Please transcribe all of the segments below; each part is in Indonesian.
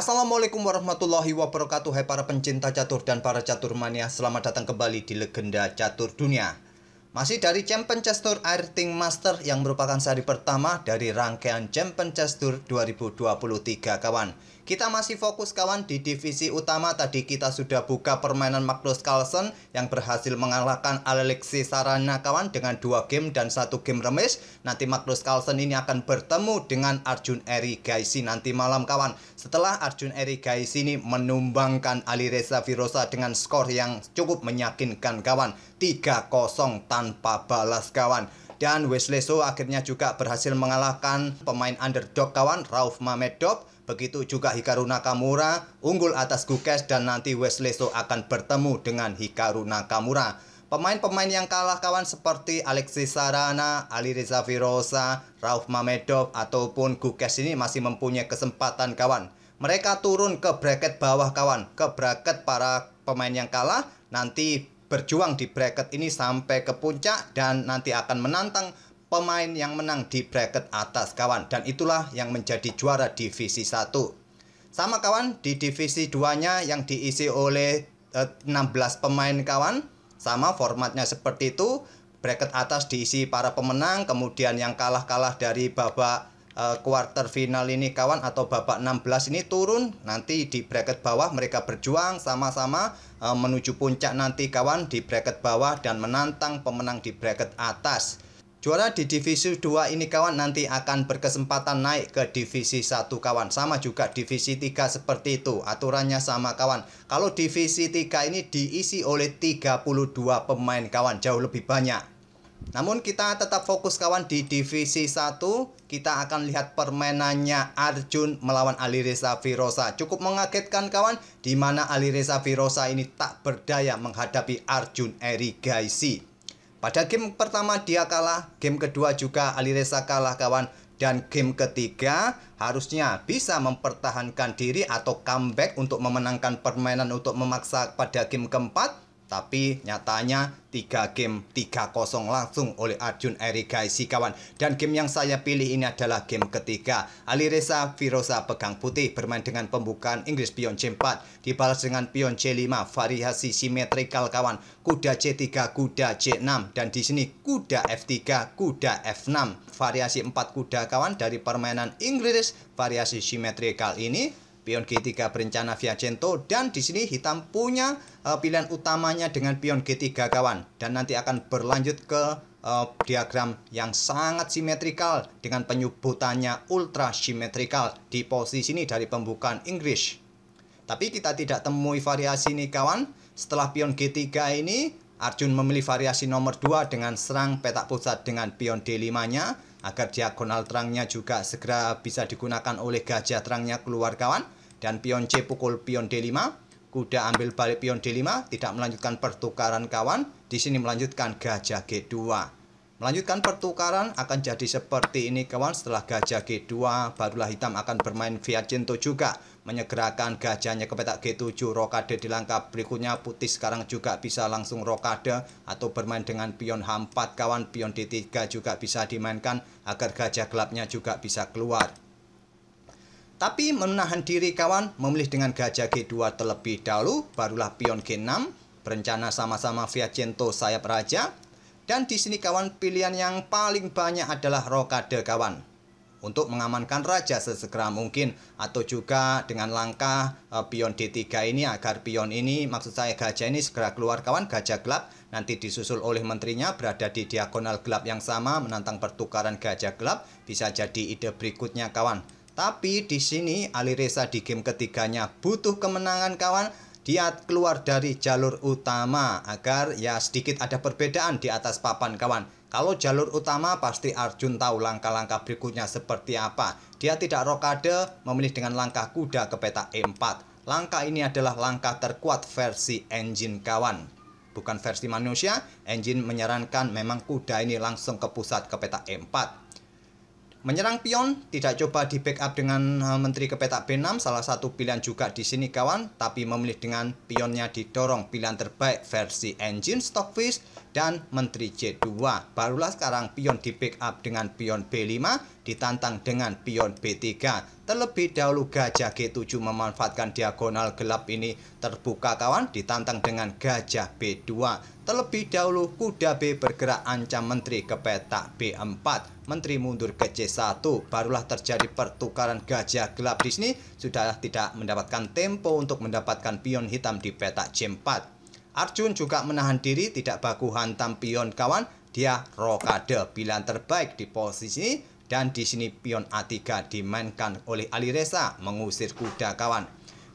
Assalamualaikum warahmatullahi wabarakatuh. Hai para pencinta catur dan para catur mania, selamat datang kembali di Legenda Catur Dunia. Masih dari Champion Chess Tour Airthing Master yang merupakan seri pertama dari rangkaian Champion Chess Tour 2023 kawan. Kita masih fokus kawan di divisi utama. Tadi kita sudah buka permainan Magnus Carlsen yang berhasil mengalahkan Alexis Sarana kawan dengan 2 game dan 1 game remis. Nanti Magnus Carlsen ini akan bertemu dengan Arjun Erigaisi nanti malam kawan. Setelah Arjun Erigaisi ini menumbangkan Alireza Firoza dengan skor yang cukup meyakinkan kawan, 3-0 tanpa balas kawan. Dan Wesley So akhirnya juga berhasil mengalahkan pemain underdog kawan, Rauf Mamedov. Begitu juga Hikaru Nakamura unggul atas Gukes, dan nanti Wesley So akan bertemu dengan Hikaru Nakamura. Pemain-pemain yang kalah kawan seperti Alexis Sarana, Alireza Firoza, Rauf Mamedov ataupun Gukes ini masih mempunyai kesempatan kawan. Mereka turun ke bracket bawah kawan, ke bracket para pemain yang kalah, nanti berjuang di bracket ini sampai ke puncak dan nanti akan menantang pemain yang menang di bracket atas kawan. Dan itulah yang menjadi juara divisi 1. Sama kawan, di divisi 2-nya yang diisi oleh 16 pemain kawan. Sama formatnya seperti itu. Bracket atas diisi para pemenang, kemudian yang kalah-kalah dari babak quarter final ini kawan, atau babak 16 ini turun. Nanti di bracket bawah mereka berjuang sama-sama menuju puncak nanti kawan di bracket bawah dan menantang pemenang di bracket atas. Juara di divisi 2 ini kawan nanti akan berkesempatan naik ke divisi 1 kawan. Sama juga divisi 3 seperti itu. Aturannya sama kawan. Kalau divisi 3 ini diisi oleh 32 pemain kawan, jauh lebih banyak. Namun kita tetap fokus kawan di divisi 1. Kita akan lihat permainannya Arjun melawan Alireza Firoza. Cukup mengagetkan kawan, di mana Alireza Firoza ini tak berdaya menghadapi Arjun Erigaisi. Pada game pertama dia kalah, game kedua juga Alireza kalah kawan, dan game ketiga harusnya bisa mempertahankan diri atau comeback untuk memenangkan permainan untuk memaksa pada game keempat. Tapi nyatanya 3 game 3-0 langsung oleh Arjun Erigaisi kawan. Dan game yang saya pilih ini adalah game ketiga. Alireza Firoza pegang putih bermain dengan pembukaan Inggris pion C4 dibalas dengan pion C5 variasi simetrikal kawan. Kuda C3, kuda C6, dan di sini kuda F3, kuda F6. Variasi 4 kuda kawan dari permainan Inggris variasi simetrikal ini. Pion G3 berencana Fiacento, dan di sini hitam punya pilihan utamanya dengan pion G3 kawan, dan nanti akan berlanjut ke diagram yang sangat simetrikal dengan penyebutannya ultra simetrikal di posisi ini dari pembukaan Inggris. Tapi kita tidak temui variasi ini kawan. Setelah pion G3 ini, Arjun memilih variasi nomor 2 dengan serang petak pusat dengan pion D5-nya agar diagonal terangnya juga segera bisa digunakan oleh gajah terangnya keluar kawan. Dan pion C pukul pion D5, kuda ambil balik pion D5, tidak melanjutkan pertukaran kawan. Di sini melanjutkan gajah G2. Melanjutkan pertukaran akan jadi seperti ini kawan. Setelah gajah G2, barulah hitam akan bermain Fiacento juga, menyegerakan gajahnya ke petak G7, rokade di langkah berikutnya. Putih sekarang juga bisa langsung rokade atau bermain dengan pion H4 kawan. Pion D3 juga bisa dimainkan agar gajah gelapnya juga bisa keluar. Tapi menahan diri kawan, memilih dengan gajah G2 terlebih dahulu, barulah pion G6, berencana sama-sama Fiacento sayap raja. Dan di sini kawan, pilihan yang paling banyak adalah rokade kawan, untuk mengamankan raja sesegera mungkin, atau juga dengan langkah pion D3 ini agar pion ini, maksud saya gajah ini segera keluar kawan, gajah gelap. Nanti disusul oleh menterinya berada di diagonal gelap yang sama menantang pertukaran gajah gelap. Bisa jadi ide berikutnya kawan. Tapi di sini Alireza di game ketiganya butuh kemenangan kawan. Dia keluar dari jalur utama agar ya sedikit ada perbedaan di atas papan kawan. Kalau jalur utama pasti Arjun tahu langkah-langkah berikutnya seperti apa. Dia tidak rokade, memilih dengan langkah kuda ke petak E4. Langkah ini adalah langkah terkuat versi engine kawan, bukan versi manusia. Engine menyarankan memang kuda ini langsung ke pusat ke petak E4. Menyerang pion, tidak coba di backup dengan menteri ke petak B6, salah satu pilihan juga di sini kawan, tapi memilih dengan pionnya didorong, pilihan terbaik versi engine, stockfish, dan menteri C2. Barulah sekarang pion di backup dengan pion B5, ditantang dengan pion B3. Terlebih dahulu gajah G7 memanfaatkan diagonal gelap ini terbuka kawan, ditantang dengan gajah B2. Terlebih dahulu kuda B bergerak ancam menteri ke petak B4. Menteri mundur ke C1, barulah terjadi pertukaran gajah gelap di sini sudah tidak mendapatkan tempo untuk mendapatkan pion hitam di petak C4. Arjun juga menahan diri, tidak baku hantam pion kawan. Dia rokade, pilihan terbaik di posisi, dan di sini pion A3 dimainkan oleh Alireza mengusir kuda kawan.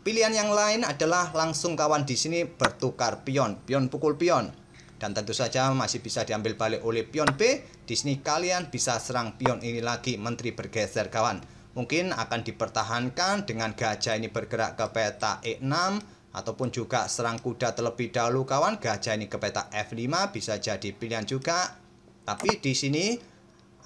Pilihan yang lain adalah langsung kawan di sini bertukar pion pukul pion. Dan tentu saja masih bisa diambil balik oleh pion B. Di sini kalian bisa serang pion ini lagi, menteri bergeser kawan. Mungkin akan dipertahankan dengan gajah ini bergerak ke peta E6, ataupun juga serang kuda terlebih dahulu kawan. Gajah ini ke peta F5 bisa jadi pilihan juga. Tapi di sini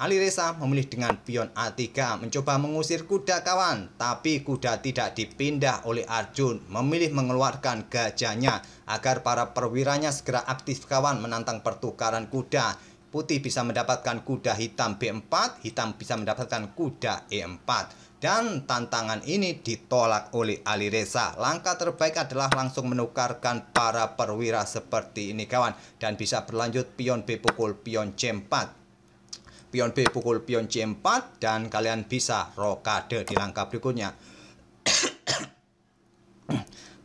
Alireza memilih dengan pion A3 mencoba mengusir kuda kawan. Tapi kuda tidak dipindah oleh Arjun, memilih mengeluarkan gajahnya agar para perwiranya segera aktif kawan menantang pertukaran kuda. Putih bisa mendapatkan kuda hitam B4, hitam bisa mendapatkan kuda E4. Dan tantangan ini ditolak oleh Alireza. Langkah terbaik adalah langsung menukarkan para perwira seperti ini kawan. Dan bisa berlanjut pion B pukul pion C4. Pion B pukul pion C4. Dan kalian bisa rokade di langkah berikutnya.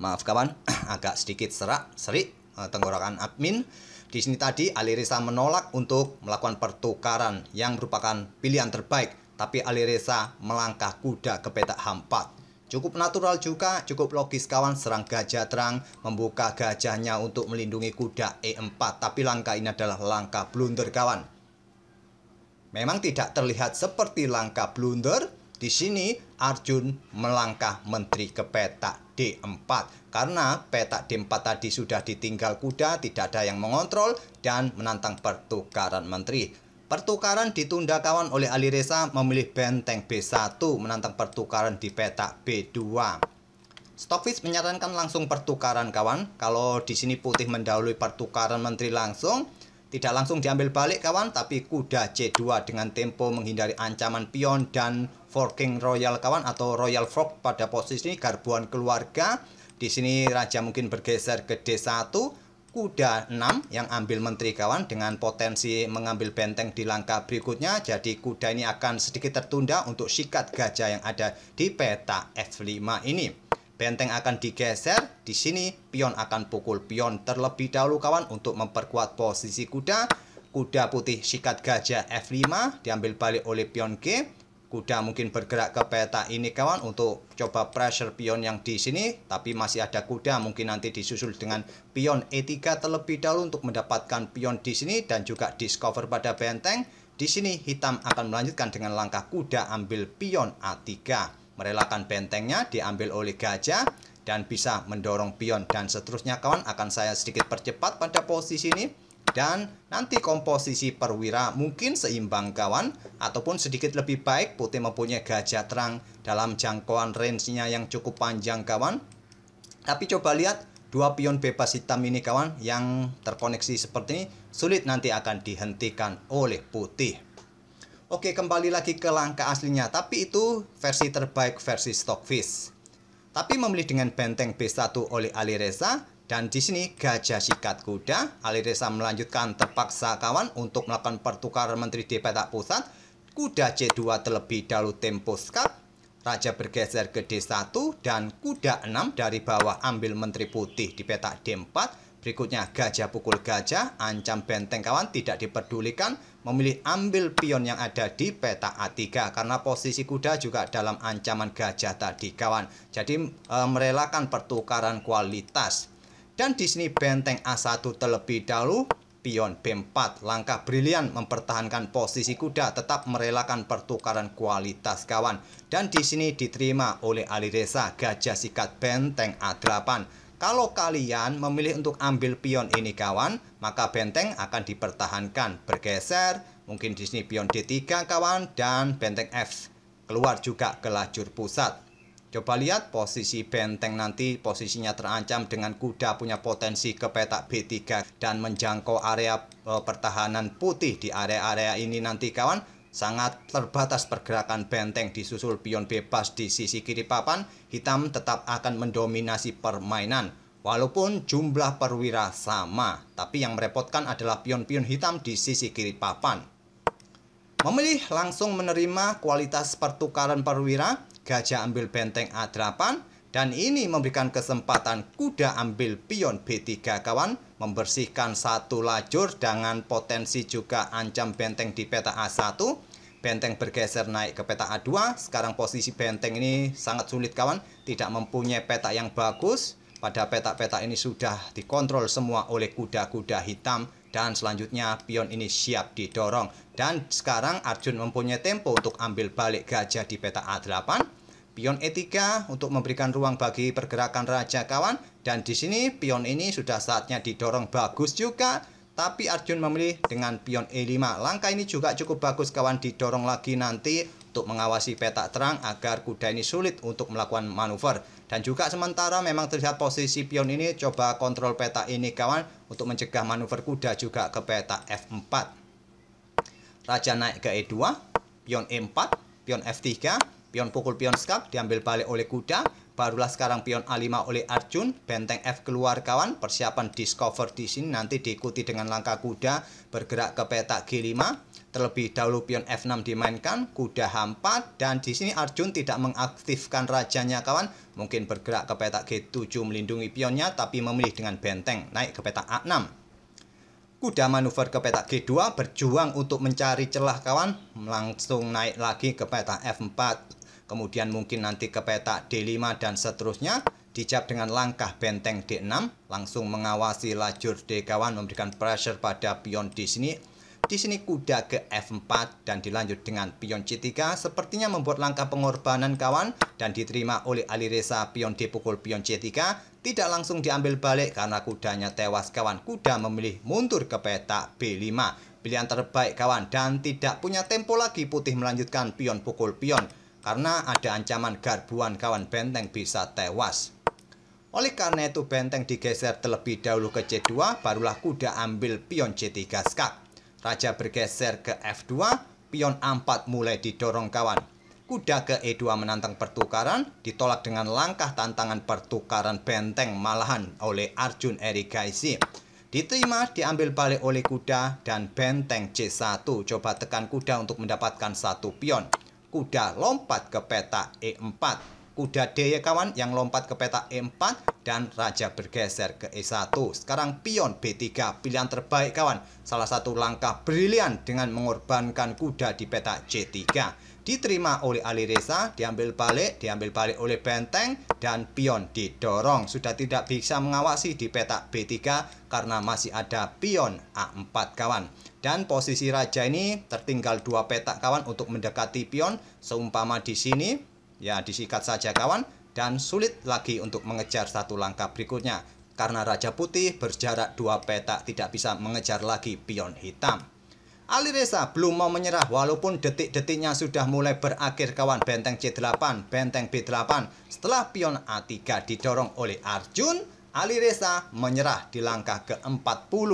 Maaf kawan, agak sedikit serik tenggorokan admin. Di sini tadi Alireza menolak untuk melakukan pertukaran yang merupakan pilihan terbaik. Tapi Alireza melangkah kuda ke petak H4. Cukup natural juga, cukup logis kawan, serang gajah terang, membuka gajahnya untuk melindungi kuda E4. Tapi langkah ini adalah langkah blunder kawan. Memang tidak terlihat seperti langkah blunder. Di sini Arjun melangkah menteri ke petak D4. Karena petak D4 tadi sudah ditinggal kuda, tidak ada yang mengontrol dan menantang pertukaran menteri. Pertukaran ditunda kawan oleh Alireza memilih benteng B1 menantang pertukaran di petak B2. Stockfish menyarankan langsung pertukaran kawan. Kalau di sini putih mendahului pertukaran menteri langsung, tidak langsung diambil balik kawan, tapi kuda C2 dengan tempo menghindari ancaman pion dan forking royal kawan, atau royal fork pada posisi garbuan keluarga. Di sini raja mungkin bergeser ke D1. Kuda 6 yang ambil menteri kawan dengan potensi mengambil benteng di langkah berikutnya. Jadi kuda ini akan sedikit tertunda untuk sikat gajah yang ada di peta F5 ini. Benteng akan digeser. Di sini pion akan pukul pion terlebih dahulu kawan untuk memperkuat posisi kuda. Kuda putih sikat gajah F5 diambil balik oleh pion G. Kuda mungkin bergerak ke peta ini kawan untuk coba pressure pion yang di sini, tapi masih ada kuda mungkin nanti disusul dengan pion E3 terlebih dahulu untuk mendapatkan pion di sini dan juga discover pada benteng. Di sini hitam akan melanjutkan dengan langkah kuda ambil pion A3, merelakan bentengnya diambil oleh gajah dan bisa mendorong pion dan seterusnya kawan. Akan saya sedikit percepat pada posisi ini. Dan nanti komposisi perwira mungkin seimbang kawan, ataupun sedikit lebih baik. Putih mempunyai gajah terang dalam jangkauan range-nya yang cukup panjang kawan. Tapi coba lihat dua pion bebas hitam ini kawan yang terkoneksi seperti ini, sulit nanti akan dihentikan oleh putih. Oke, kembali lagi ke langkah aslinya, tapi itu versi terbaik versi Stockfish. Tapi memilih dengan benteng B1 oleh Alireza. Dan di sini gajah sikat kuda. Alireza melanjutkan terpaksa kawan untuk melakukan pertukaran menteri di petak pusat. Kuda C2 terlebih dahulu tempo skak. Raja bergeser ke D1 dan kuda 6 dari bawah ambil menteri putih di petak D4. Berikutnya gajah pukul gajah, ancam benteng kawan tidak diperdulikan. Memilih ambil pion yang ada di petak A3 karena posisi kuda juga dalam ancaman gajah tadi kawan. Jadi merelakan pertukaran kualitas. Dan di sini benteng A1 terlebih dahulu, pion B4. Langkah brilian mempertahankan posisi kuda, tetap merelakan pertukaran kualitas kawan. Dan di sini diterima oleh Alireza, gajah sikat benteng A8. Kalau kalian memilih untuk ambil pion ini kawan, maka benteng akan dipertahankan, bergeser. Mungkin di sini pion D3 kawan, dan benteng F keluar juga ke lajur pusat. Coba lihat posisi benteng nanti, posisinya terancam dengan kuda punya potensi ke petak B3 dan menjangkau area pertahanan putih di area-area ini nanti kawan. Sangat terbatas pergerakan benteng disusul pion bebas di sisi kiri papan, hitam tetap akan mendominasi permainan. Walaupun jumlah perwira sama, tapi yang merepotkan adalah pion-pion hitam di sisi kiri papan. Memilih langsung menerima kualitas pertukaran perwira, gajah ambil benteng A8, dan ini memberikan kesempatan kuda ambil pion B3 kawan, membersihkan satu lajur dengan potensi juga ancam benteng di peta A1. Benteng bergeser naik ke peta A2. Sekarang posisi benteng ini sangat sulit kawan, tidak mempunyai peta yang bagus. Pada peta-peta ini sudah dikontrol semua oleh kuda-kuda hitam, dan selanjutnya pion ini siap didorong. Dan sekarang Arjun mempunyai tempo untuk ambil balik gajah di peta A8. Pion E3 untuk memberikan ruang bagi pergerakan raja kawan, dan di sini pion ini sudah saatnya didorong bagus juga, tapi Arjun memilih dengan pion E5. Langkah ini juga cukup bagus kawan, didorong lagi nanti untuk mengawasi peta terang agar kuda ini sulit untuk melakukan manuver. Dan juga sementara memang terlihat posisi pion ini coba kontrol peta ini kawan untuk mencegah manuver kuda juga ke peta F4. Raja naik ke E2, pion E4, pion F3, pion pukul pion skak diambil balik oleh kuda. Barulah sekarang pion A5 oleh Arjun, benteng F keluar kawan, persiapan discover di sini nanti diikuti dengan langkah kuda bergerak ke peta G5. Terlebih dahulu pion F6 dimainkan, kuda H4, dan di sini Arjun tidak mengaktifkan rajanya kawan, mungkin bergerak ke peta G7 melindungi pionnya, tapi memilih dengan benteng naik ke peta A6. Kuda manuver ke peta G2 berjuang untuk mencari celah kawan, langsung naik lagi ke peta F4. Kemudian mungkin nanti ke peta D5 dan seterusnya. Dijawab dengan langkah benteng D6, langsung mengawasi lajur D kawan, memberikan pressure pada pion di sini. Di sini kuda ke F4 dan dilanjut dengan pion C3, sepertinya membuat langkah pengorbanan kawan, dan diterima oleh Alireza. Pion D pukul pion C3 tidak langsung diambil balik karena kudanya tewas kawan. Kuda memilih mundur ke peta B5. Pilihan terbaik kawan, dan tidak punya tempo lagi putih melanjutkan pion pukul pion karena ada ancaman garbuan kawan, benteng bisa tewas. Oleh karena itu benteng digeser terlebih dahulu ke C2, barulah kuda ambil pion C3 skak. Raja bergeser ke F2, pion A4 mulai didorong kawan. Kuda ke E2 menantang pertukaran, ditolak dengan langkah tantangan pertukaran benteng malahan oleh Arjun Erigaisi. Diterima, diambil balik oleh kuda, dan benteng C1. Coba tekan kuda untuk mendapatkan satu pion. Kuda lompat ke peta E4. Kuda D ya kawan yang lompat ke peta E4, dan raja bergeser ke E1. Sekarang pion B3, pilihan terbaik kawan. Salah satu langkah brilian dengan mengorbankan kuda di peta C3. Diterima oleh Alireza, diambil balik oleh benteng, dan pion didorong. Sudah tidak bisa mengawasi di peta B3 karena masih ada pion A4 kawan. Dan posisi raja ini tertinggal 2 petak kawan untuk mendekati pion. Seumpama di sini, ya disikat saja kawan. Dan sulit lagi untuk mengejar satu langkah berikutnya. Karena raja putih berjarak 2 petak tidak bisa mengejar lagi pion hitam. Alireza belum mau menyerah walaupun detik-detiknya sudah mulai berakhir kawan. Benteng C8, benteng B8. Setelah pion A3 didorong oleh Arjun, Alireza menyerah di langkah ke-40.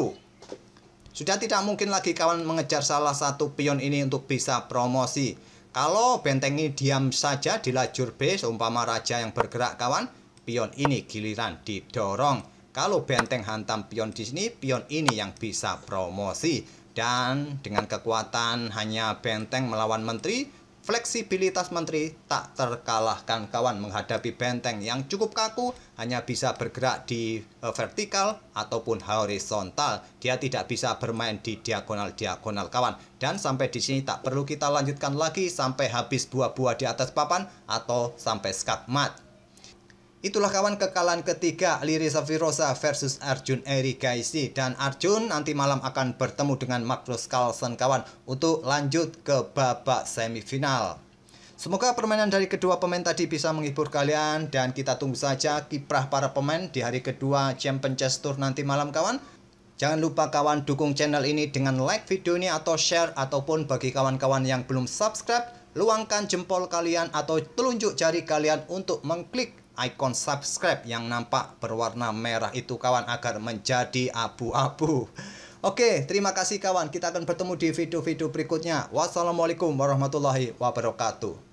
Sudah tidak mungkin lagi kawan mengejar salah satu pion ini untuk bisa promosi. Kalau benteng ini diam saja di lajur B, seumpama raja yang bergerak kawan, pion ini giliran didorong. Kalau benteng hantam pion di sini, pion ini yang bisa promosi. Dan dengan kekuatan hanya benteng melawan menteri, fleksibilitas menteri tak terkalahkan kawan menghadapi benteng yang cukup kaku, hanya bisa bergerak di vertikal ataupun horizontal. Dia tidak bisa bermain di diagonal-diagonal kawan. Dan sampai di sini tak perlu kita lanjutkan lagi sampai habis buah-buah di atas papan atau sampai skakmat. Itulah kawan kekalahan ketiga Alireza Firoza versus Arjun Erigaisi. Dan Arjun nanti malam akan bertemu dengan Magnus Carlsen kawan untuk lanjut ke babak semifinal. Semoga permainan dari kedua pemain tadi bisa menghibur kalian, dan kita tunggu saja kiprah para pemain di hari kedua Champion Chess Tour nanti malam kawan. Jangan lupa kawan dukung channel ini dengan like video ini atau share, ataupun bagi kawan-kawan yang belum subscribe, luangkan jempol kalian atau telunjuk jari kalian untuk mengklik icon subscribe yang nampak berwarna merah itu kawan agar menjadi abu-abu. Oke, terima kasih kawan. Kita akan bertemu di video-video berikutnya. Wassalamualaikum warahmatullahi wabarakatuh.